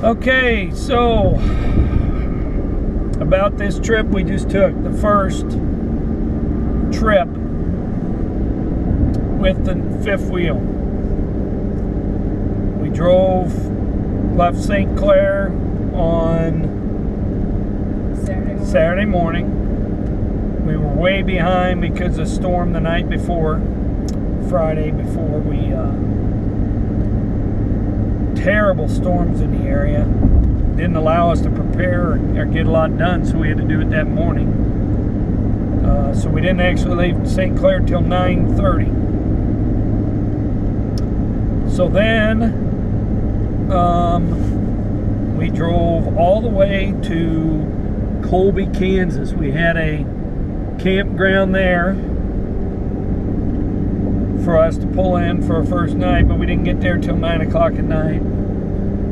Okay, so about this trip we just took, the first trip with the fifth wheel. We left St. Clair on Saturday morning. We were way behind because of storm the night before, Friday before we terrible storms in the area. Didn't allow us to prepare or get a lot done, so we had to do it that morning. So we didn't actually leave St. Clair till 9:30. So then we drove all the way to Colby, Kansas. We had a campground there for us to pull in for our first night, but we didn't get there till 9 o'clock at night,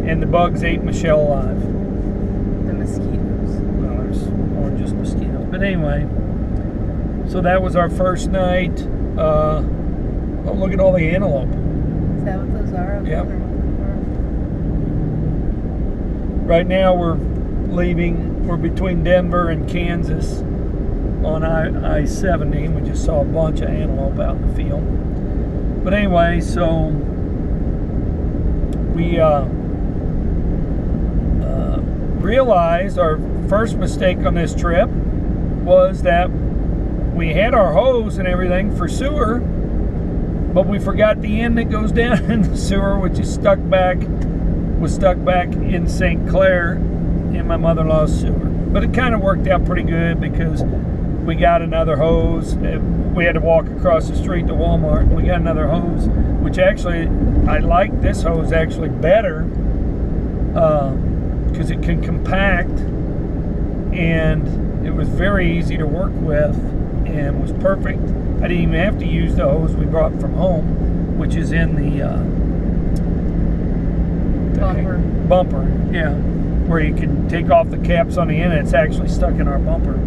and the bugs ate Michelle alive. The mosquitoes. Well, there's more than just mosquitoes, but anyway, so that was our first night. Oh, look at all the antelope. Is that what those are? Yep. Right now we're between Denver and Kansas on I-70. We just saw a bunch of antelope out in the field. But anyway, so we realized our first mistake on this trip was that we had our hose and everything for sewer, but we forgot the end that goes down in the sewer, which is stuck back in St. Clair in my mother-in-law's sewer. But it kind of worked out pretty good because we got another hose. We had to walk across the street to Walmart. We got another hose, which actually, I like this hose actually better because it can compact, and it was very easy to work with and was perfect. I didn't even have to use the hose we brought from home, which is in the bumper, yeah, where you can take off the caps on the end and it's actually stuck in our bumper.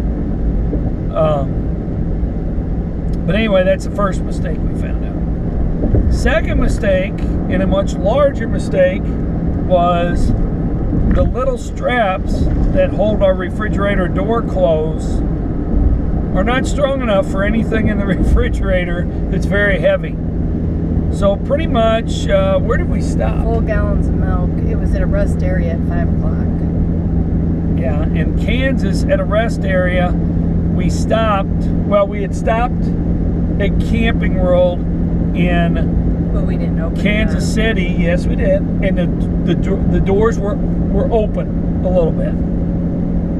But anyway, that's the first mistake we found out. Second mistake, and a much larger mistake, was the little straps that hold our refrigerator door closed are not strong enough for anything in the refrigerator that's very heavy. So pretty much, where did we stop? Full gallons of milk. It was at a rest area at 5 o'clock. Yeah, in Kansas at a rest area, we stopped. Well, we had stopped at Camping World in but we didn't open Kansas City. Yes, we did. And the doors were open a little bit.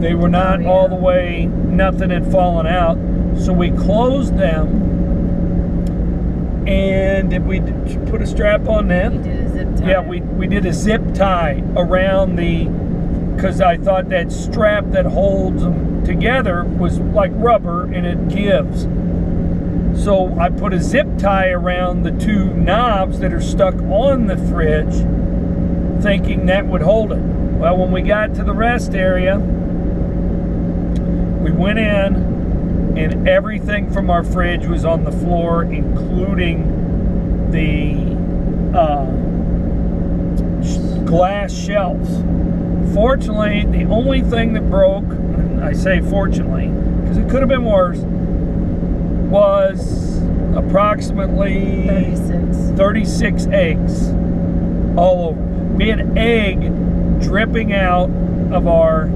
They were not all the way, nothing had fallen out. So we closed them. And did we put a strap on that? We did a zip tie. Yeah, we did a zip tie around because I thought that strap that holds them together was like rubber and it gives. So I put a zip tie around the two knobs that are stuck on the fridge, thinking that would hold it. Well, when we got to the rest area, we went in and everything from our fridge was on the floor, including the glass shelves. Fortunately, the only thing that broke, and I say fortunately, because it could have been worse, was approximately 36 eggs all over. We had egg dripping out of our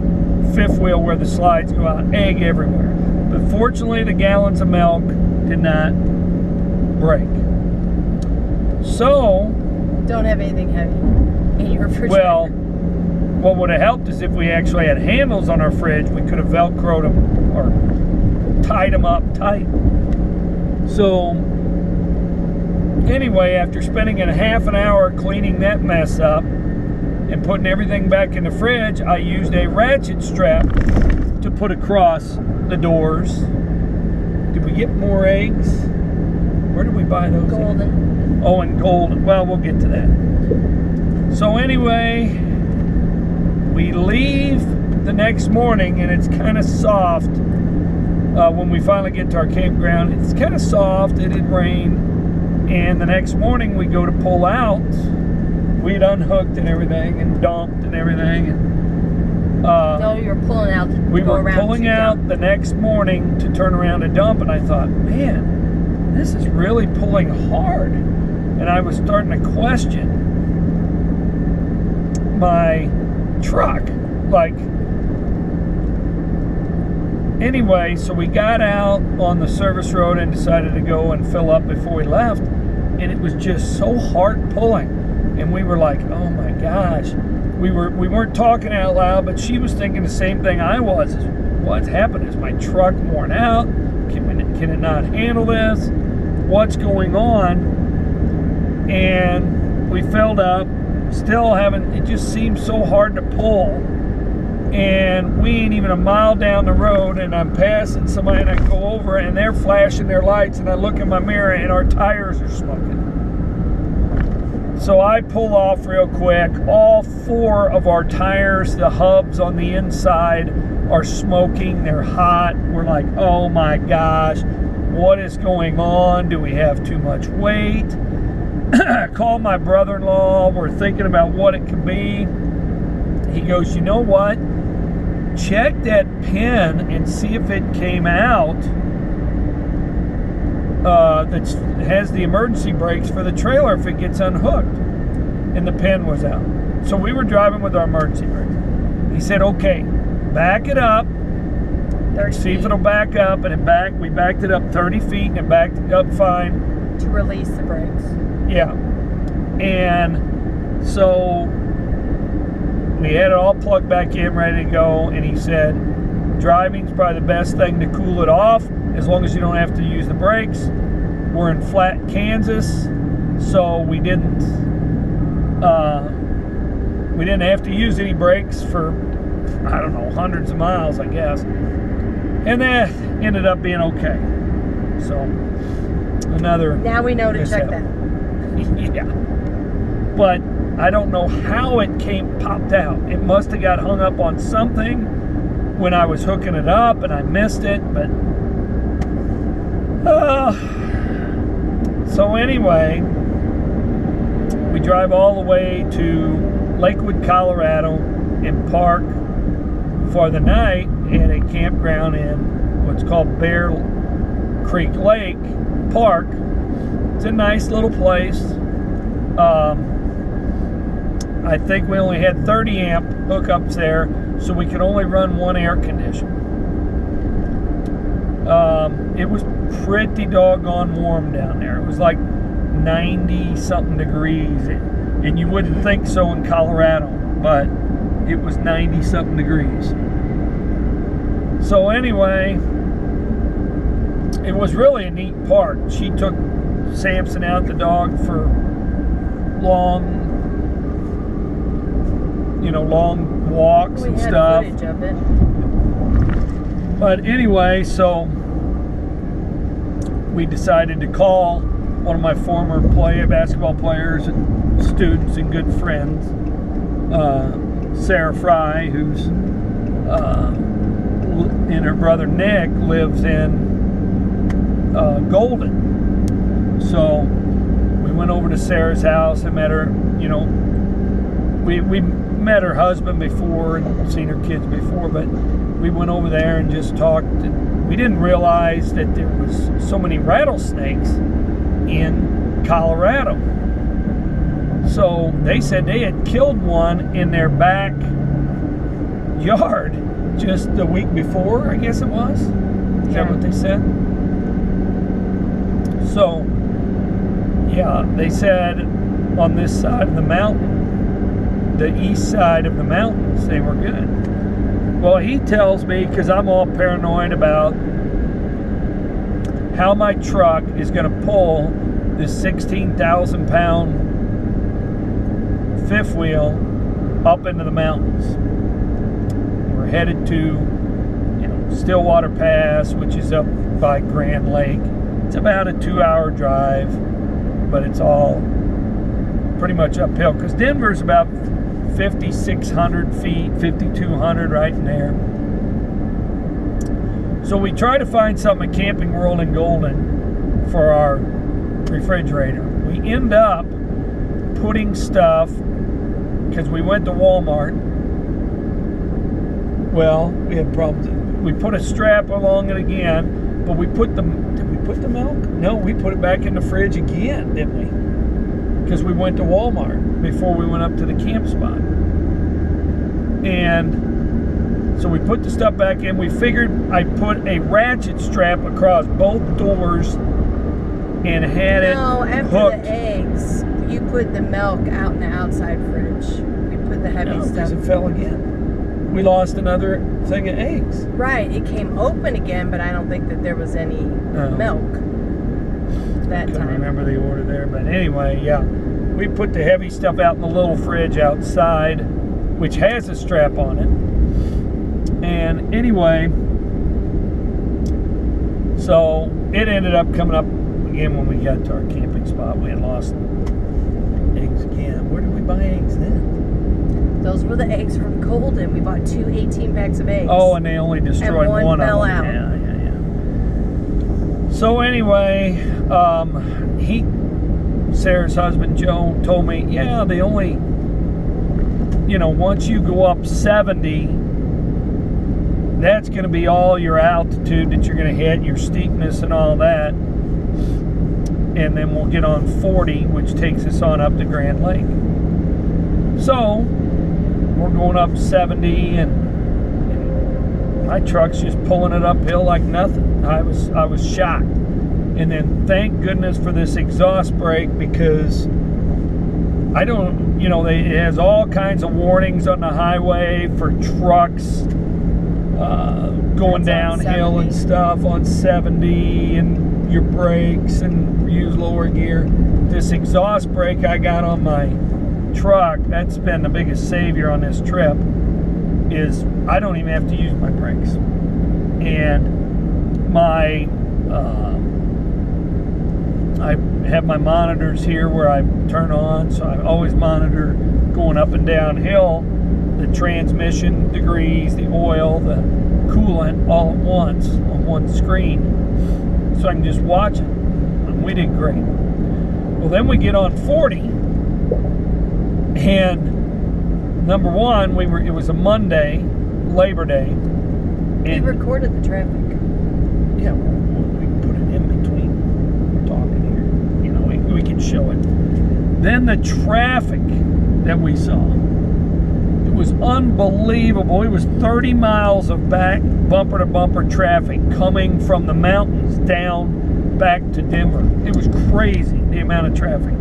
fifth wheel where the slides go out, egg everywhere. But fortunately, the gallons of milk did not break. So, don't have anything heavy in your refrigerator. Well, what would have helped is if we actually had handles on our fridge, we could have Velcroed them or tied them up tight. So, anyway, after spending a half an hour cleaning that mess up and putting everything back in the fridge, I used a ratchet strap to put across the doors. Did we get more eggs? Where did we buy those? Golden. Oh, and Golden. Well, we'll get to that. So anyway, we leave the next morning and it's kind of soft. When we finally get to our campground, it's kind of soft. It had rained. And the next morning we go to pull out we'd unhooked and everything and dumped and everything. And, No, you were pulling out. we were pulling out the next morning to turn around and dump, and I thought, man, this is really pulling hard. And I was starting to question my truck. Like, anyway, so we got out on the service road and decided to go and fill up before we left, and it was just so hard pulling. And we were like, oh my gosh. We weren't talking out loud, but she was thinking the same thing I was. Is what's happened? Is my truck worn out? Can it not handle this? What's going on? And we filled up, still haven't, it just seems so hard to pull. And we ain't even a mile down the road, and I'm passing somebody, and I go over, and they're flashing their lights, and I look in my mirror, and our tires are smoking. So I pull off real quick. All 4 of our tires, the hubs on the inside, are smoking. They're hot. We're like, oh my gosh, what is going on? Do we have too much weight? I call my brother-in-law. We're thinking about what it could be. He goes, you know what? Check that pin and see if it came out. That has the emergency brakes for the trailer if it gets unhooked. And the pin was out. So we were driving with our emergency brakes. He said, okay, back it up. See if it'll back up. And we backed it up 30 feet and it backed it up fine. To release the brakes. Yeah. And so we had it all plugged back in, ready to go. And he said, driving's probably the best thing to cool it off, as long as you don't have to use the brakes. We're in flat Kansas, so we didn't have to use any brakes for, I don't know, hundreds of miles, I guess. And that ended up being okay. So another. Now we know to check that. Yeah. But I don't know how it popped out. It must have got hung up on something when I was hooking it up, and I missed it. But so anyway, we drive all the way to Lakewood, Colorado, and park for the night at a campground in what's called Bear Creek Lake Park. It's a nice little place. I think we only had 30 amp hookups there, so we could only run 1 air conditioner. It was pretty doggone warm down there. It was like 90 something degrees, and you wouldn't think so in Colorado, but it was 90 something degrees. So anyway, it was really a neat park. She took Samson out, the dog, for long walks and stuff. We had footage of it. But anyway, so we decided to call one of my former basketball players and students and good friends, Sarah Fry, who's and her brother Nick lives in Golden. So we went over to Sarah's house and met her. We met her husband before and seen her kids before, but we went over there and just talked. And we didn't realize that there was so many rattlesnakes in Colorado. So they said they had killed one in their back yard just the week before, I guess it was. Is that what they said? So, yeah, they said on this side of the mountain, the east side of the mountains, they were good. Well, he tells me, because I'm all paranoid about how my truck is going to pull this 16,000 pound fifth wheel up into the mountains. We're headed to Stillwater Pass, which is up by Grand Lake. It's about a 2-hour drive, but it's all pretty much uphill, because Denver's about 5,600 feet, 5,200, right in there. So we try to find something at Camping World in Golden for our refrigerator. We end up putting stuff, because we went to Walmart. Well, we had problems. We put a strap along it again, but did we put the milk? No, we put it back in the fridge again, didn't we? Because we went to Walmart before we went up to the camp spot. And so we put the stuff back in. We figured I put a ratchet strap across both doors and had it No, after hooked. the eggs, you put the milk out in the outside fridge. You put the heavy No, stuff. because it fell again. We lost another thing of eggs. Right, it came open again, but I don't think that there was any milk that Couldn't time. remember the order there, but anyway, yeah. We put the heavy stuff out in the little fridge outside, which has a strap on it. And anyway, so it ended up coming up again when we got to our camping spot. We had lost eggs again. Where did we buy eggs then? Those were the eggs from Golden. We bought 2 18 packs of eggs. Oh, and they only destroyed one one fell of them. out. Yeah. So anyway, Sarah's husband Joe told me, yeah, they only, once you go up 70, that's going to be all your altitude that you're going to hit, your steepness and all that. And then we'll get on 40, which takes us on up to Grand Lake. So we're going up 70, and my truck's just pulling it uphill like nothing. I was shocked. And then thank goodness for this exhaust brake, because I don't, it has all kinds of warnings on the highway for trucks going downhill and stuff on 70, and your brakes and use lower gear. This exhaust brake I got on my truck, that's been the biggest savior on this trip, is I don't even have to use my brakes. And my I have my monitors here where I turn on, so I always monitor going up and downhill, the transmission degrees, the oil, the coolant, all at once on one screen, so I can just watch it. And we did great. Well, then we get on 40, and number one, it was a Monday, Labor Day. And we recorded the traffic. Yeah, we can put it in between. We're talking here. We can show it. Then the traffic that we saw, it was unbelievable. It was 30 miles of back bumper to bumper traffic coming from the mountains down back to Denver. It was crazy, the amount of traffic.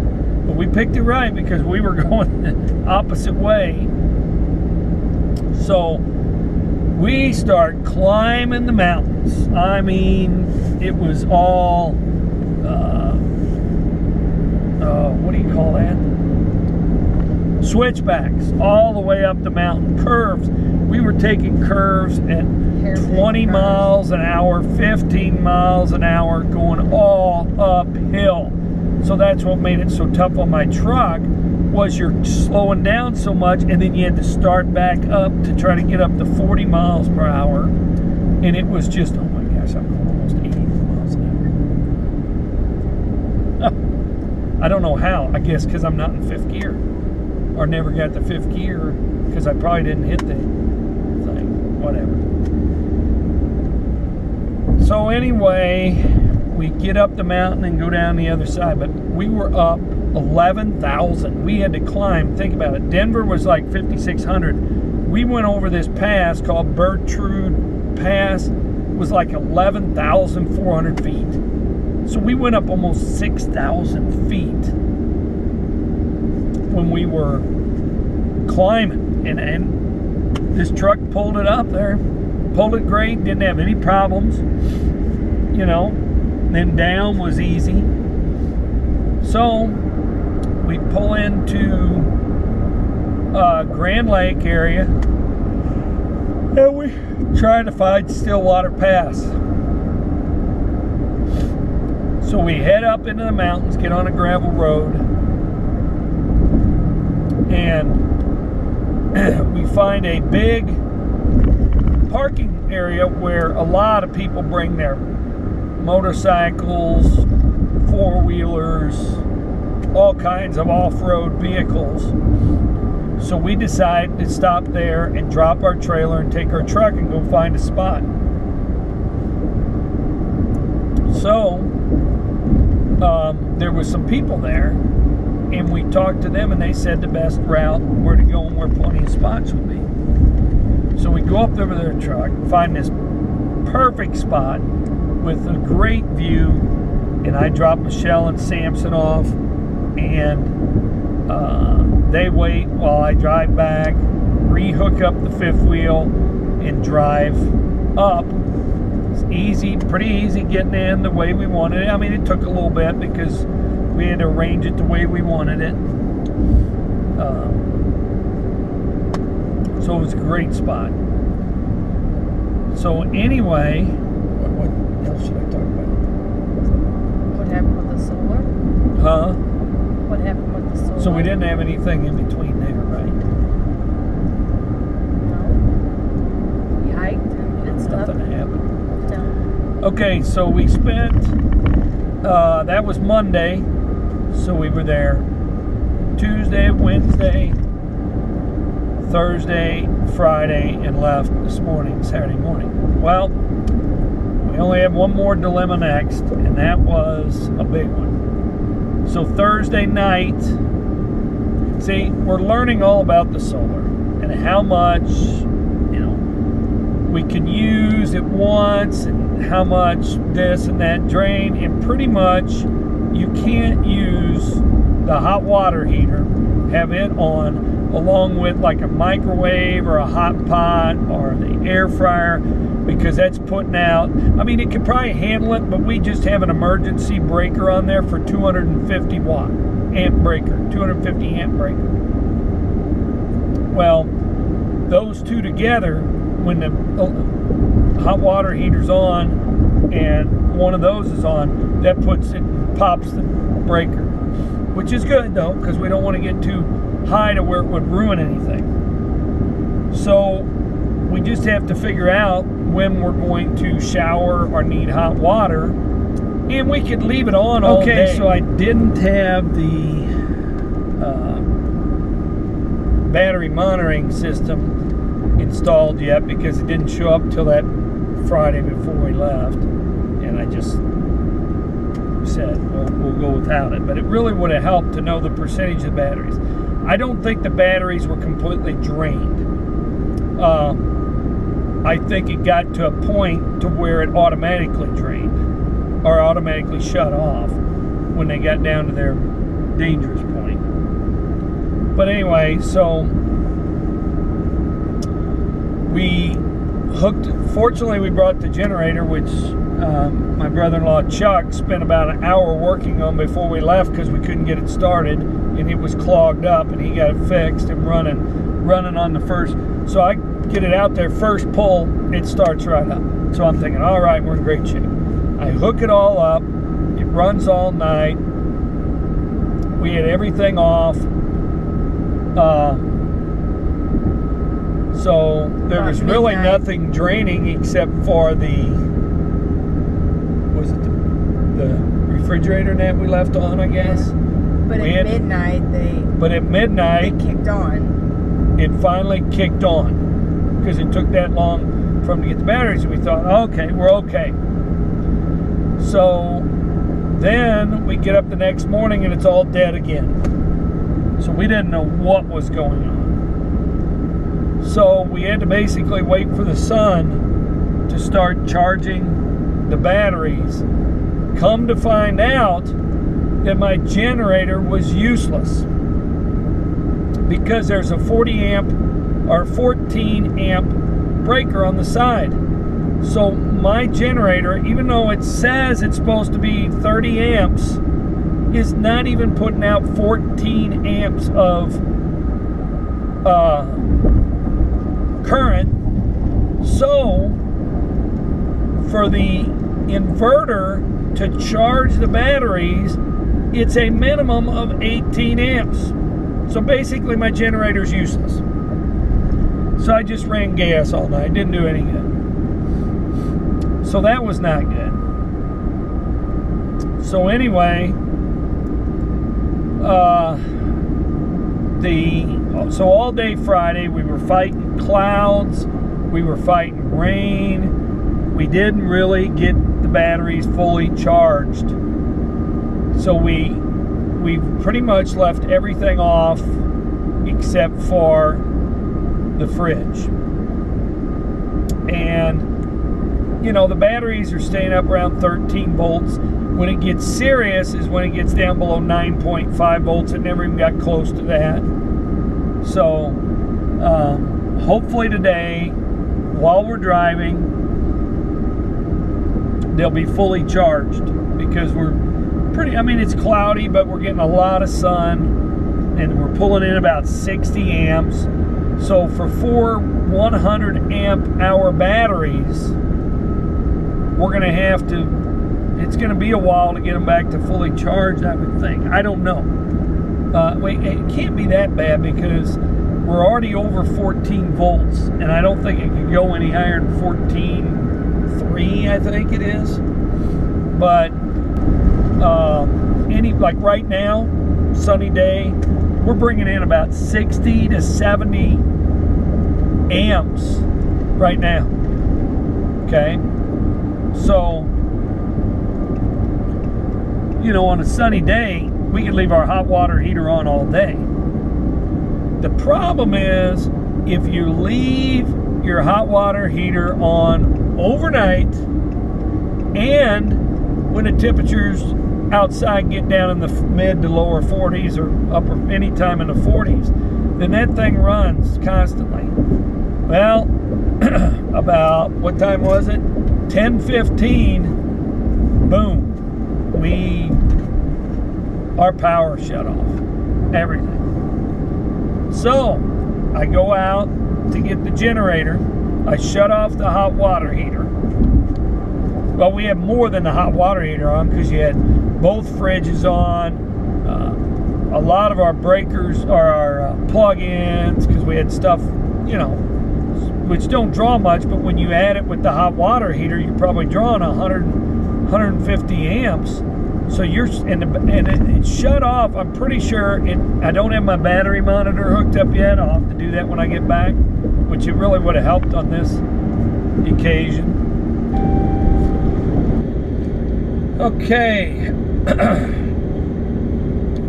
But we picked it right because we were going the opposite way. So we start climbing the mountains. I mean, it was all, what do you call that? Switchbacks all the way up the mountain. Curves. We were taking curves at 20 miles an hour, 15 miles an hour, going all uphill. So that's what made it so tough on my truck, was you're slowing down so much, and then you had to start back up to try to get up to 40 miles per hour. And it was just, oh my gosh, I'm going almost 80 miles an hour. I don't know how. I guess because I'm not in fifth gear, or never got the fifth gear, because I probably didn't hit the thing. Whatever. So anyway, we get up the mountain and go down the other side, but we were up 11,000. We had to climb. Think about it. Denver was like 5,600. We went over this pass called Bertrude Pass. It was like 11,400 feet. So we went up almost 6,000 feet when we were climbing, and this truck pulled it up there, pulled it great, didn't have any problems, then down was easy. So we pull into Grand Lake area, and we try to find Stillwater Pass. So we head up into the mountains, get on a gravel road, and we find a big parking area where a lot of people bring their motorcycles, four-wheelers, all kinds of off-road vehicles. So we decided to stop there and drop our trailer and take our truck and go find a spot. So there was some people there, and we talked to them, and they said the best route where to go and where plenty of spots would be. So we go up there with their truck, find this perfect spot with a great view, and I drop Michelle and Samson off, and they wait while I drive back, re-hook up the fifth wheel, and drive up. It's easy, pretty easy getting in the way we wanted it. I mean, it took a little bit because we had to arrange it the way we wanted it. So it was a great spot. So anyway, what else should I talk about? What happened with the solar? Huh? What happened with the solar? So we didn't have anything in between there, right? No. We hiked and did stuff. Nothing happened. No. Okay, so we spent, that was Monday, so we were there Tuesday, Wednesday, Thursday, Friday, and left this morning, Saturday morning. Well, we only have one more dilemma next, and that was a big one. So Thursday night, see, we're learning all about the solar and how much, we can use at once, and how much this and that drain, and pretty much you can't use the hot water heater, have it on, along with like a microwave or a hot pot or the air fryer, because that's putting out, I mean, it could probably handle it, but we just have an emergency breaker on there for 250 watt amp breaker, 250 amp breaker. Well, those two together, when the hot water heater's on and one of those is on, that pops the breaker, which is good though, because we don't want to get too high to where it would ruin anything. So we just have to figure out when we're going to shower or need hot water, and we could leave it on all day. Okay, so I didn't have the battery monitoring system installed yet because it didn't show up till that Friday before we left, and I just said we'll go without it. But it really would have helped to know the percentage of batteries. I don't think the batteries were completely drained. I think it got to a point to where it automatically drained or automatically shut off when they got down to their dangerous point. But anyway, so we fortunately we brought the generator, which my brother-in-law Chuck spent about an hour working on before we left because we couldn't get it started, and it was clogged up, and he got it fixed and running on the first. So I get it out there, first pull, it starts right up. So I'm thinking, all right, we're in great shape. I hook it all up, it runs all night. We had everything off. So there was really nothing draining except for the refrigerator net we left on, I guess. But at midnight, it kicked on. It finally kicked on because it took that long for them to get the batteries, and we thought, okay, we're okay. So then we get up the next morning and it's all dead again. So we didn't know what was going on. So we had to basically wait for the sun to start charging the batteries. Come to find out that my generator was useless because there's a 40 amp or 14 amp breaker on the side. So my generator, even though it says it's supposed to be 30 amps, is not even putting out 14 amps of current. So for the inverter to charge the batteries, it's a minimum of 18 amps. So basically my generator's useless. So I just ran gas all night, didn't do any good. So that was not good. So anyway, So all day Friday we were fighting clouds, we were fighting rain. We didn't really get the batteries fully charged. So we pretty much left everything off except for the fridge. And you know, the batteries are staying up around 13 volts. When it gets serious is when it gets down below 9.5 volts. It never even got close to that. So hopefully today, while we're driving, they'll be fully charged, because we're pretty, I mean, it's cloudy, but we're getting a lot of sun, and we're pulling in about 60 amps. So for 4 100 amp hour batteries, we're going to have to, it's going to be a while to get them back to fully charged, I would think. I don't know. Wait, it can't be that bad, because we're already over 14 volts, and I don't think it could go any higher than 14.3, I think it is. But like right now, sunny day, we're bringing in about 60 to 70 amps right now. Okay, so you know, on a sunny day, we could leave our hot water heater on all day. The problem is, if you leave your hot water heater on overnight, and when the temperatures outside get down in the mid to lower 40s, or upper anytime in the 40s, then that thing runs constantly. Well, about, what time was it? 10:15, boom, our power shut off, everything. So I go out to get the generator. I shut off the hot water heater. Well, we had more than the hot water heater on, because you had both fridges on, a lot of our breakers, or our plug-ins, because we had stuff, you know, which don't draw much, but when you add it with the hot water heater, you're probably drawing 150 amps. So it shut off. I'm pretty sure I don't have my battery monitor hooked up yet. I'll have to do that when I get back, which it really would have helped on this occasion. Okay.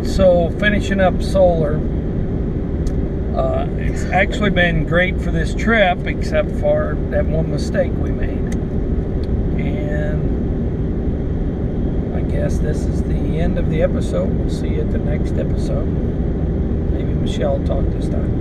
So finishing up solar. It's actually been great for this trip, except for that one mistake we made. And I guess this is the end of the episode. We'll see you at the next episode. Maybe Michelle will talk this time.